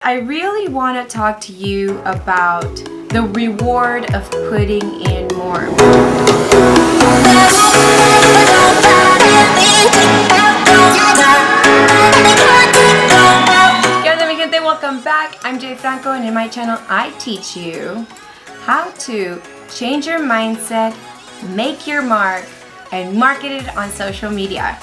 I really want to talk to you about the reward of putting in more. ¿Qué onda, mi gente? Welcome back. I'm Jay Franco, and in my channel I teach you how to change your mindset, make your mark, and market it on social media.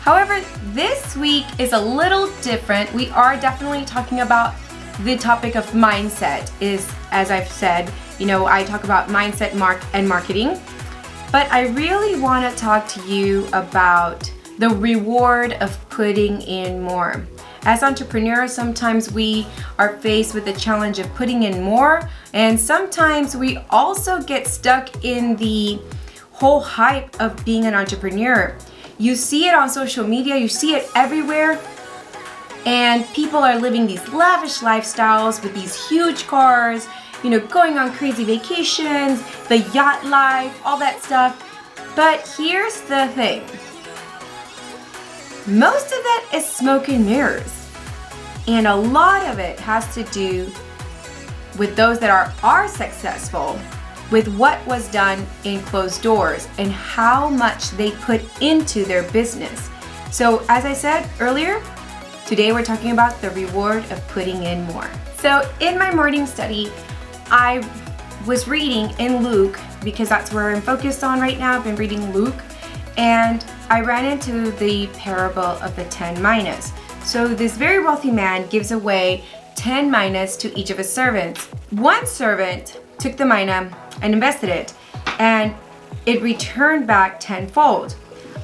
However, this week is a little different. We are definitely talking about the topic of mindset. As I've said, I talk about mindset, and marketing. But I really want to talk to you about the reward of putting in more. As entrepreneurs, sometimes we are faced with the challenge of putting in more, and sometimes we also get stuck in the whole hype of being an entrepreneur. You see it on social media, you see it everywhere, and people are living these lavish lifestyles with these huge cars, going on crazy vacations, the yacht life, all that stuff. But here's the thing. Most of that is smoke and mirrors. And a lot of it has to do with those that are successful, with what was done in closed doors and how much they put into their business. So as I said earlier, today we're talking about the reward of putting in more. So in my morning study, I was reading in Luke, because that's where I'm focused on right now. I've been reading Luke, and I ran into the parable of the 10 minas. So this very wealthy man gives away 10 minas to each of his servants. One servant took the mina and invested it, and it returned back tenfold.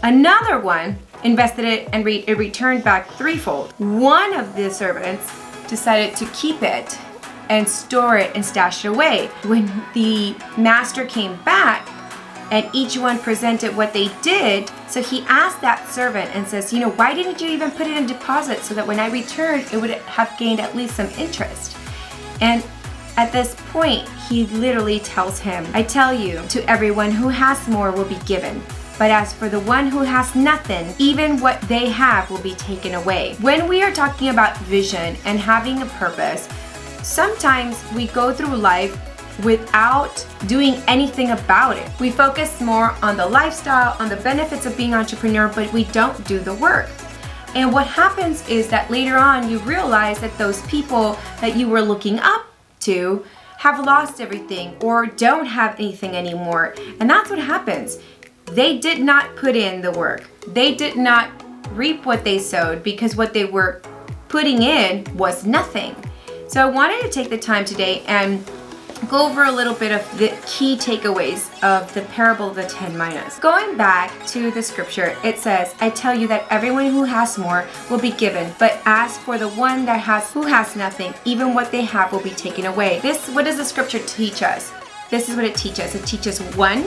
Another one invested it, and it returned back threefold. One of the servants decided to keep it and store it and stash it away. When the master came back and each one presented what they did, so he asked that servant and says, why didn't you even put it in deposit so that when I returned, it would have gained at least some interest? And at this point, he literally tells him, I tell you, to everyone who has more will be given. But as for the one who has nothing, even what they have will be taken away. When we are talking about vision and having a purpose, sometimes we go through life without doing anything about it. We focus more on the lifestyle, on the benefits of being an entrepreneur, but we don't do the work. And what happens is that later on you realize that those people that you were looking up to have lost everything or don't have anything anymore. And that's what happens. They did not put in the work. They did not reap what they sowed, because what they were putting in was nothing. So I wanted to take the time today and go over a little bit of the key takeaways of the parable of the 10 minas. Going back to the scripture, it says, I tell you that everyone who has more will be given, but as for the one who has nothing, even what they have will be taken away. What does the scripture teach us? This is what it teaches. It teaches, one,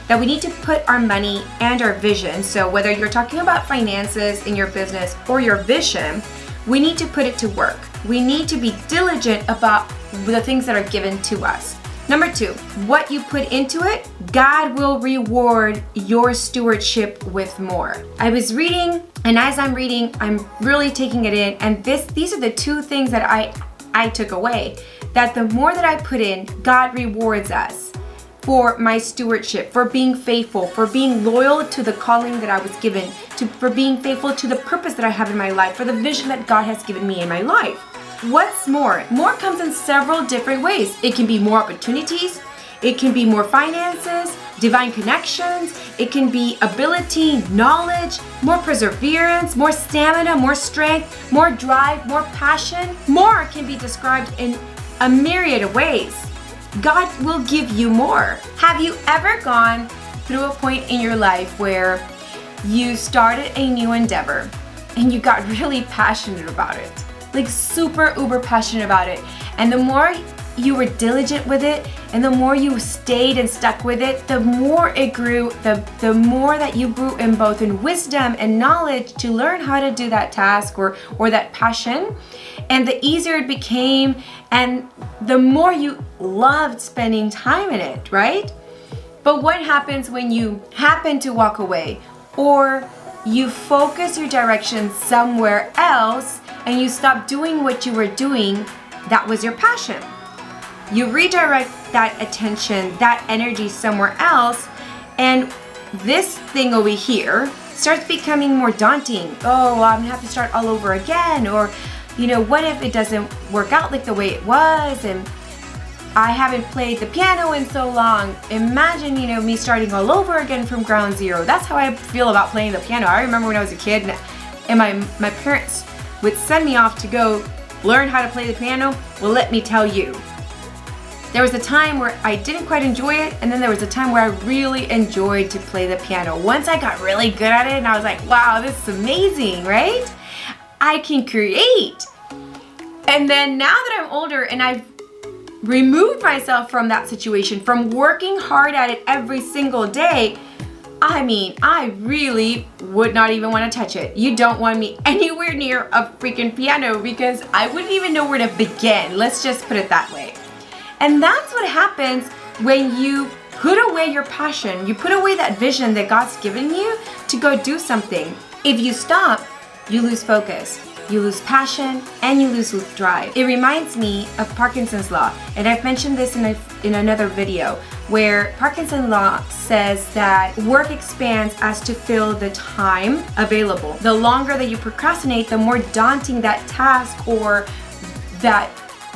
that we need to put our money and our vision. So whether you're talking about finances in your business or your vision, we need to put it to work. We need to be diligent about the things that are given to us. Number two, what you put into it, God will reward your stewardship with more. I was reading, and as I'm reading, I'm really taking it in, and these are the two things that I took away. That the more that I put in, God rewards us for my stewardship, for being faithful, for being loyal to the calling that I was given, for being faithful to the purpose that I have in my life, for the vision that God has given me in my life. What's more? More comes in several different ways. It can be more opportunities, it can be more finances, divine connections, it can be ability, knowledge, more perseverance, more stamina, more strength, more drive, more passion. More can be described in a myriad of ways. God will give you more. Have you ever gone through a point in your life where you started a new endeavor and you got really passionate about it? Like super uber passionate about it. And the more you were diligent with it and the more you stayed and stuck with it, the more it grew, the more that you grew in both in wisdom and knowledge to learn how to do that task or that passion. And the easier it became, and the more you loved spending time in it, right? But what happens when you happen to walk away, or you focus your direction somewhere else and you stop doing what you were doing that was your passion. You redirect that attention, that energy somewhere else, and this thing over here starts becoming more daunting. Oh, well, I'm gonna have to start all over again, or what if it doesn't work out like the way it was, and I haven't played the piano in so long. Imagine, me starting all over again from ground zero. That's how I feel about playing the piano. I remember when I was a kid and my parents would send me off to go learn how to play the piano. Well, let me tell you, there was a time where I didn't quite enjoy it, and then there was a time where I really enjoyed to play the piano. Once I got really good at it and I was like, wow, this is amazing, right? I can create. And then now that I'm older and I've removed myself from that situation, from working hard at it every single day, I really would not even want to touch it. You don't want me anywhere near a freaking piano because I wouldn't even know where to begin. Let's just put it that way. And that's what happens when you put away your passion, you put away that vision that God's given you to go do something. If you stop, you lose focus, you lose passion, and you lose drive. It reminds me of Parkinson's Law, and I've mentioned this in another video, where Parkinson's Law says that work expands as to fill the time available. The longer that you procrastinate, the more daunting that task or that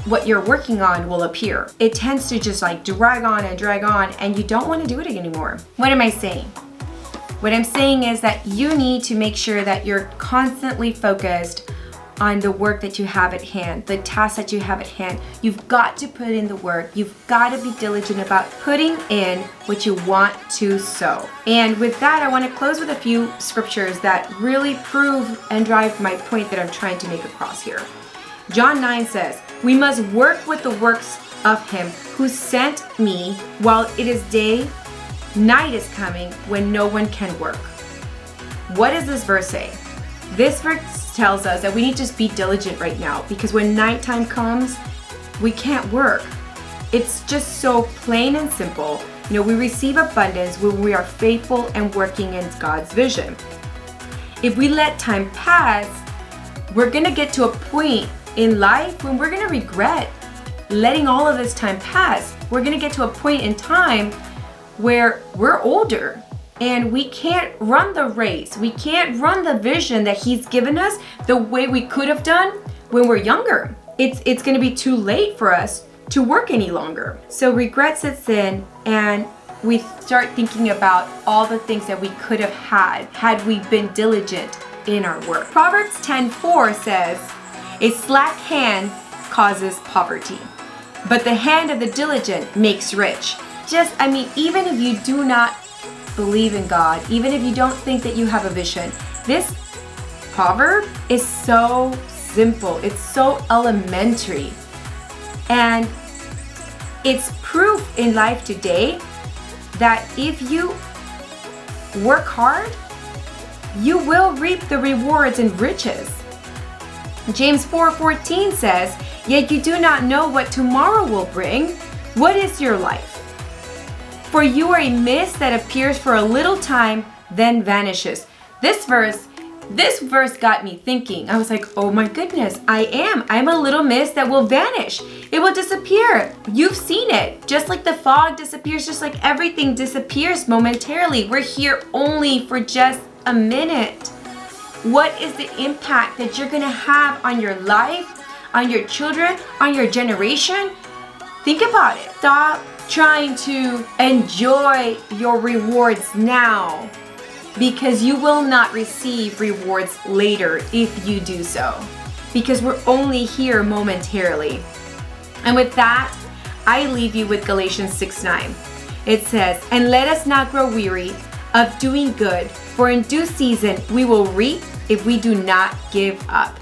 what you're working on will appear. It tends to just drag on, and you don't want to do it anymore. What am I saying? What I'm saying is that you need to make sure that you're constantly focused on the work that you have at hand, the tasks that you have at hand. You've got to put in the work. You've got to be diligent about putting in what you want to sow. And with that, I want to close with a few scriptures that really prove and drive my point that I'm trying to make across here. John 9 says, "We must work with the works of him who sent me while it is day. Night is coming when no one can work." What does this verse say? This verse tells us that we need to just be diligent right now, because when nighttime comes, we can't work. It's just so plain and simple. We receive abundance when we are faithful and working in God's vision. If we let time pass, we're gonna get to a point in life when we're gonna regret letting all of this time pass. We're gonna get to a point in time where we're older and we can't run the race. We can't run the vision that he's given us the way we could have done when we're younger. It's gonna be too late for us to work any longer. So regret sets in and we start thinking about all the things that we could have had we been diligent in our work. Proverbs 10:4 says, "A slack hand causes poverty, but the hand of the diligent makes rich." Even if you do not believe in God, even if you don't think that you have a vision, this proverb is so simple. It's so elementary. And it's proof in life today that if you work hard, you will reap the rewards and riches. James 4:14 says, "Yet you do not know what tomorrow will bring. What is your life? For you are a mist that appears for a little time, then vanishes." This verse got me thinking. I was like, oh my goodness, I'm a little mist that will vanish. It will disappear. You've seen it. Just like the fog disappears, just like everything disappears momentarily. We're here only for just a minute. What is the impact that you're gonna have on your life, on your children, on your generation? Think about it. Stop trying to enjoy your rewards now, because you will not receive rewards later if you do so, because we're only here momentarily. And with that, I leave you with Galatians 6:9. It says, "And let us not grow weary of doing good, for in due season we will reap if we do not give up."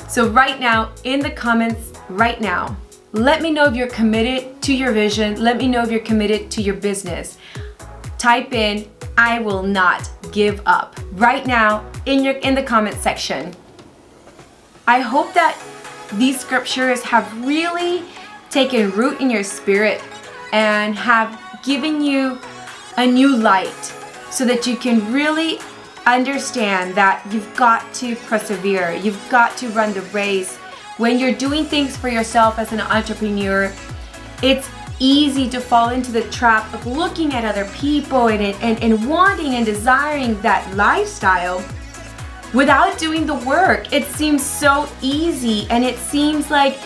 So right now, in the comments right now, let me know if you're committed to your vision. Let me know if you're committed to your business. Type in, "I will not give up," right now in the comment section. I hope that these scriptures have really taken root in your spirit and have given you a new light so that you can really understand that you've got to persevere. You've got to run the race. When you're doing things for yourself as an entrepreneur, it's easy to fall into the trap of looking at other people and wanting and desiring that lifestyle without doing the work. It seems so easy, and it seems like,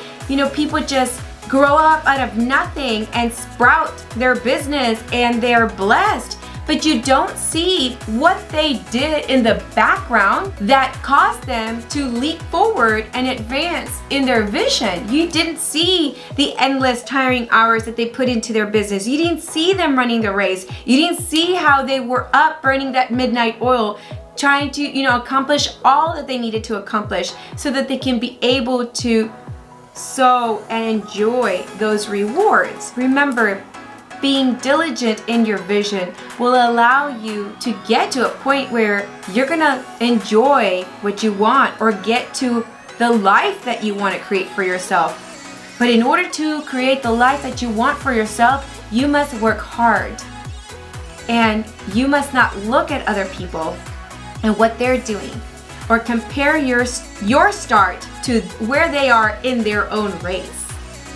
people just grow up out of nothing and sprout their business and they're blessed. But you don't see what they did in the background that caused them to leap forward and advance in their vision. You didn't see the endless tiring hours that they put into their business. You didn't see them running the race. You didn't see how they were up burning that midnight oil, trying to, accomplish all that they needed to accomplish so that they can be able to sow and enjoy those rewards. Remember, being diligent in your vision will allow you to get to a point where you're gonna enjoy what you want or get to the life that you want to create for yourself. But in order to create the life that you want for yourself, you must work hard. And you must not look at other people and what they're doing, or compare your start to where they are in their own race.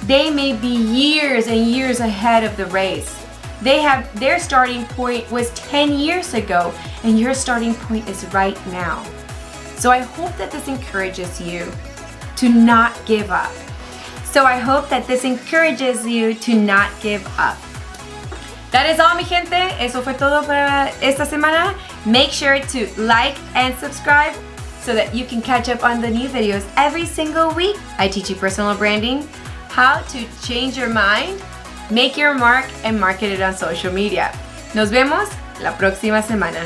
They may be years and years ahead of the race. Their starting point was 10 years ago, and your starting point is right now. So I hope that this encourages you to not give up. That is all, mi gente. Eso fue todo para esta semana. Make sure to like and subscribe so that you can catch up on the new videos every single week. I teach you personal branding, how to change your mind, make your mark, and market it on social media. Nos vemos la próxima semana.